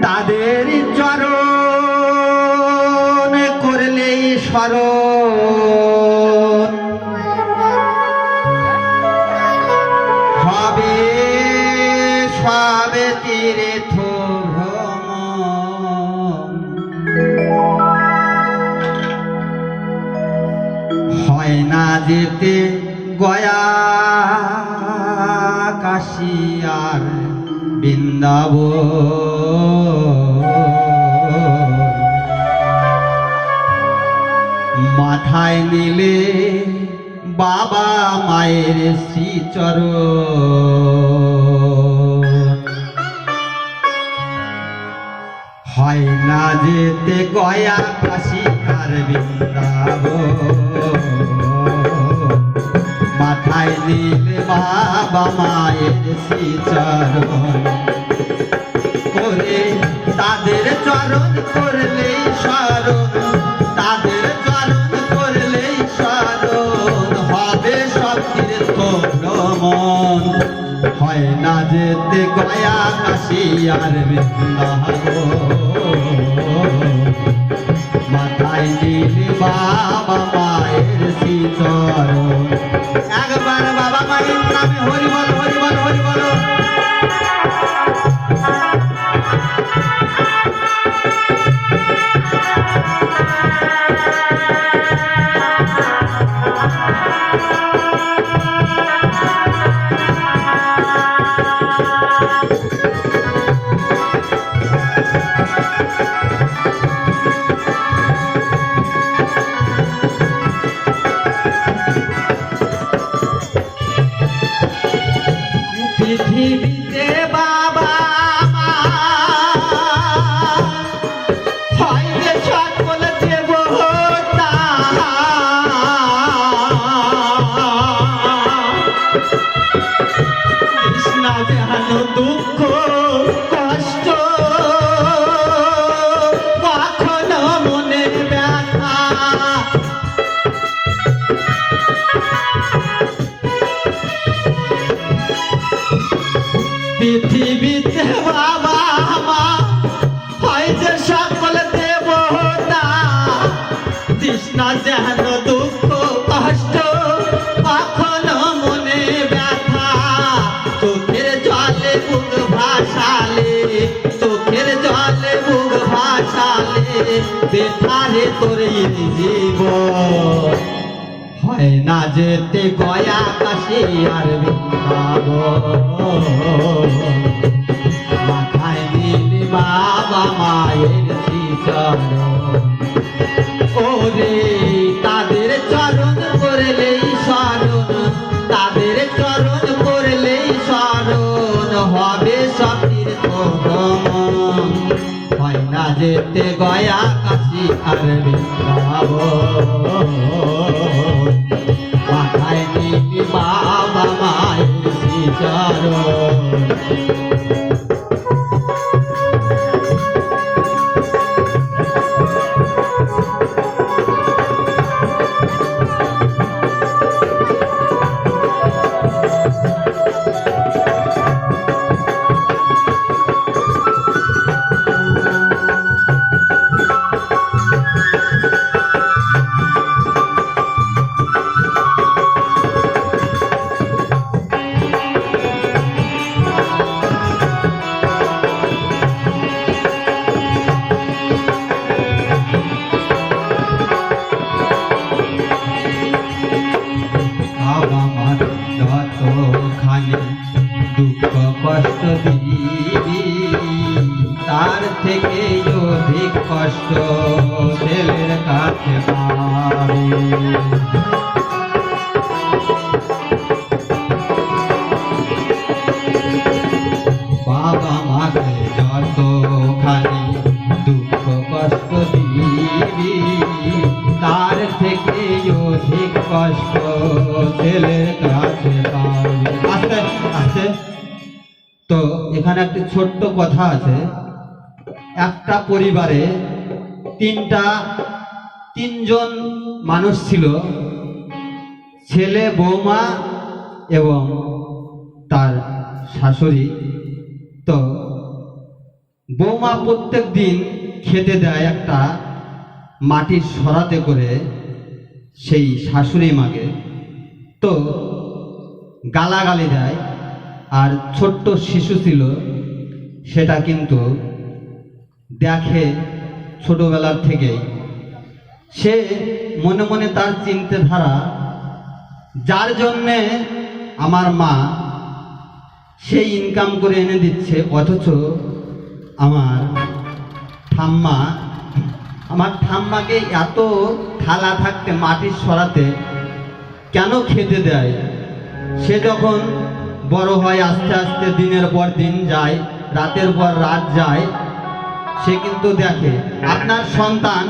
তাদের চরণ করলেই স্মরণ হবে সবে তীর্থ ভ্রমণ হয় না যেতে গয়া কাশী আর বৃন্দাবন মাথায় নিলে বাবা মায়ের শ্রীচরণ হয় না যেতে গয়া কাশী আর বৃন্দাবন মাথায় নিলে বাবা মায়ের শ্রীচরণ করে তাদের চরণ করলেই স্মরণ তাদের চরণ করলেই স্মরণ হবে সব তীর্থ ভ্রমণ হয় না যেতে গয়া কাশী আর বৃন্দাবন মাথায় নিলে বাবা মায়ের শ্রীচরণ একবার বাবা মায়ের নামে হরি বল হরি বল হরি বল পৃথিবীতে বাবা হয় যে সকল দেবতা কৃষ্ণ যেন দুঃখ কষ্ট কখনো মনের ব্যথা পৃথিবীতে বাবা মা হয় যে সকল দেবতা তৃষ্ণা যেন দুঃখ কষ্ট কখনো মনে ব্যথা চোখের জলে বুক ভাসালে চোখের জলে বুক ভাসালে বেথারে তোর জীবন হয় না যেতে গয়া কাশী আর বৃন্দাবন মাথায় নিলে বাবা মায়ের শ্রীচরণ ওরে তাদের চরণ করলেই স্মরণ তাদের চরণ করলেই স্মরণ হবে সব তীর্থ ভ্রমণ হয় না যেতে গয়া কাশী আর বৃন্দাবন মাথায় নিলে বাবা মায়ের শ্রীচরণ দুঃখ কষ্ট দিবি তার থেকে অধিক কষ্ট ছেলের কাছে পাবি বাবা মাকে যতখানি দুঃখ কষ্ট দিবি তার থেকে অধিক কষ্ট ছেলের কাছে পাবি আস্তে আস্তে তো এখানে একটি ছোট্ট কথা আছে একটা পরিবারে তিনজন মানুষ ছিল ছেলে বৌমা এবং তার শাশুড়ি তো বৌমা প্রত্যেক দিন খেতে দেয় একটা মাটির সরাতে করে সেই শাশুড়ি মাকে। তো গালাগালি দেয়, আর ছোট্ট শিশু ছিল সেটা কিন্তু দেখে ছোটবেলার থেকেই। সে মনে মনে তার চিন্তাধারা, যার জন্যে আমার মা সেই ইনকাম করে এনে দিচ্ছে, অথচ আমার ঠাম্মাকে এত থালা থাকতে মাটির সরাতে কেন খেতে দেয়। সে যখন বড় হয়, আস্তে আস্তে দিনের পর দিন যায়, রাতের পর রাত যায়, সে কিন্তু দেখে আপনার সন্তান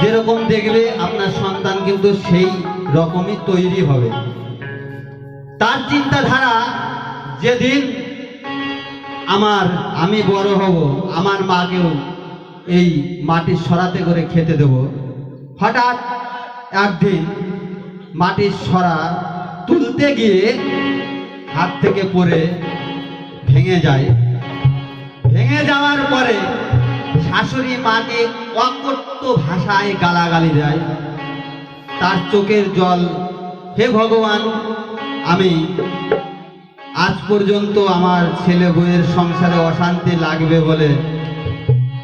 যেরকম দেখবে আপনার সন্তান কিন্তু সেই রকমই তৈরি হবে। তার চিন্তাধারা, যেদিন আমি বড় হব, আমার মাকেও এই মাটির সরাতে করে খেতে দেব। হঠাৎ একদিন মাটির সরা তুলতে গিয়ে হাত থেকে পড়ে ভেঙে যায়। ভেঙে যাওয়ার পরে শাশুড়ি মাকে অকট্য ভাষায় গালাগালি দেয়। তার চোখের জল, হে ভগবান, আমি আজ পর্যন্ত আমার ছেলে বউয়ের সংসারে অশান্তি লাগবে বলে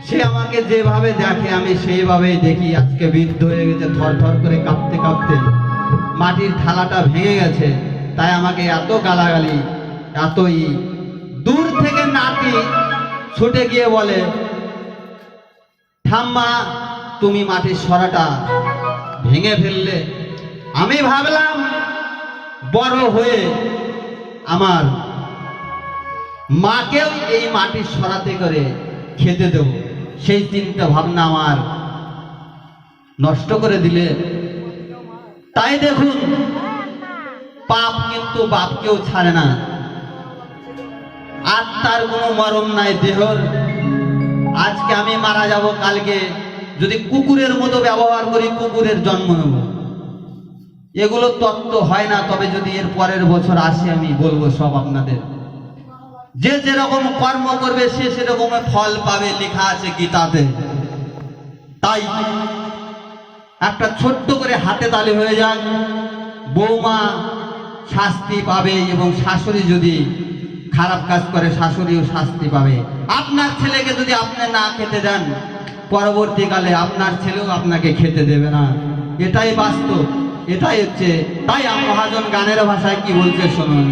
সে আমাকে যেভাবে দেখে আমি সেইভাবেই দেখি। আজকে বৃদ্ধ হয়ে গেছে, থর থর করে কাঁপতে কাঁপতে মাটির থালাটা ভেঙে গেছে, তাই আমাকে এত গালাগালি, এতই। দূর থেকে নাতি ছুটে গিয়ে বলে, ঠাম্মা তুমি মাটির সরাটা ভেঙে ফেললে। আমি ভাবলাম বড় হয়ে আমার মাকেও এই মাটির সরাতে করে খেতে দেব, সেই চিন্তা ভাবনা আমার নষ্ট করে দিলে। তাই দেখুন, পাপ কিন্তু বাপকেও ছাড়ে না। আত্মার কোনো মরম নাই দেহর। আজকে আমি মারা যাব, কালকে যদি কুকুরের মতো ব্যবহার করি কুকুরের জন্ম নেব। এগুলো তত্ত্ব হয় না, তবে যদি এর পরের বছর আসে আমি বলবো সব আপনাদের। যে যেরকম কর্ম করবে সে সেরকম ফল পাবে, লেখা আছে গীতাতে। তাই একটা ছোট্ট করে হাতে তালি হয়ে যান, বৌমা শাস্তি পাবে, এবং শাশুড়ি যদি খারাপ কাজ করে শাশুড়িও শাস্তি পাবে। আপনার ছেলেকে যদি আপনি না খেতে দেন, পরবর্তীকালে আপনার ছেলেও আপনাকে খেতে দেবে না। এটাই বাস্তব, এটাই হচ্ছে। তাই মহাজন গানের ভাষায় কি বলছে শুনুন।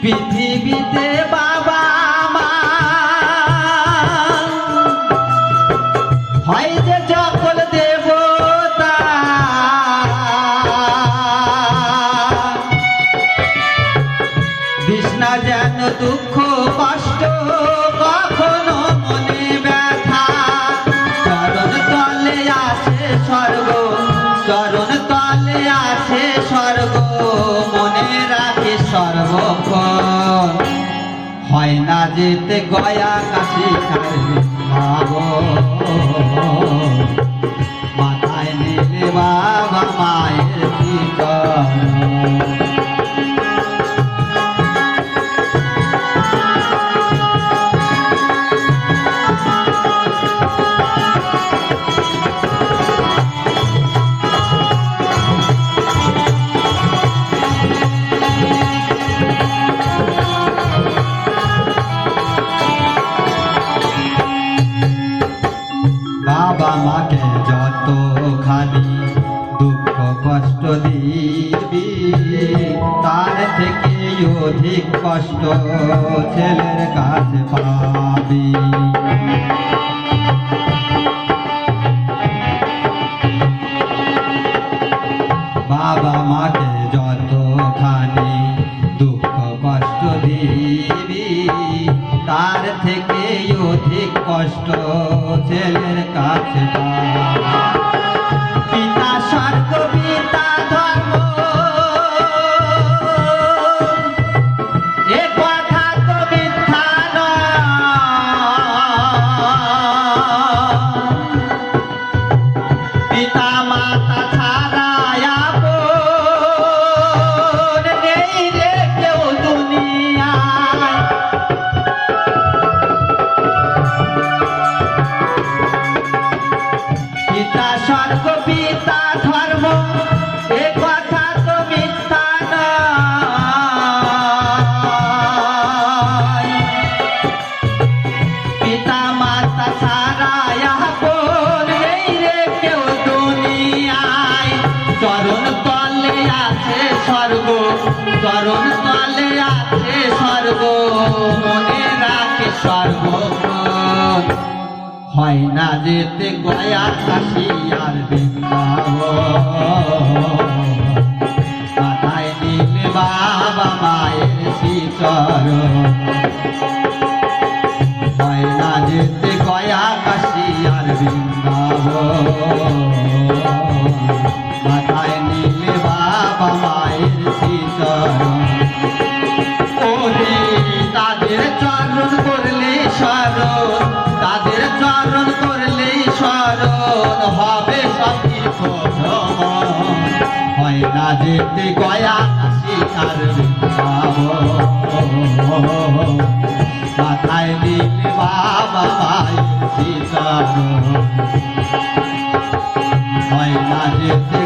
পৃথিবীতে বাবা মা হয় যে সকল দেবতা, তৃষ্ণা যেন দুঃখ কষ্ট কখনো মনে ব্যথা। চরণ তলে আছে স্বর্গ, চরণ তলে আছে স্বর্গ, মনে রাখে সর্বক্ষণ। হয় না যেতে গয়া কাশি ভাব, মাথায় নিলে বাবা মায়ের চিকন। বাবা মাকে যতখানি দুঃখ কষ্ট দিবি, তার থেকে অধিক কষ্ট ছেলের কাছে পাবি। বাবা মাকে যতখানি দুঃখ কষ্ট দিবি, তার থেকে অধিক কষ্ট ছেলের কাছে পাবি। পিতা স্বর্গ পিতা ধর্ম, এ কথা তো মিথ্যা নয়। স্বর্গ পিতা ধর্ম এ কথা তো মিথ্যা নয়। পিতা মাতা ছাড়া আপন নেই রে কেউ দুনিয়ায়। চরণ তলে আছে স্বর্গ, চরণ তলে আছে স্বর্গ, মনে রাখে সর্বক্ষণ। হয় না যেতে গয়া কাশী আর বৃন্দাবন, মাথায় নিলে বাবা মায়ের শ্রীচরণ। হয় না যেতে গয়া কাশী আর বৃন্দাবন, মাথায় নিলে বাবা মায়ের শ্রীচরণ। ওরে তাদের চরণ করলে স্মরণ, তাদের চরণ করলে স্মরণ, হবে সব কিছু ভ্রমণ। হয় না যেতে গয়া কাশী আর বৃন্দাবন, মাথায় নিলে বাবা মায়ের শ্রীচরণ। হয় না যেতে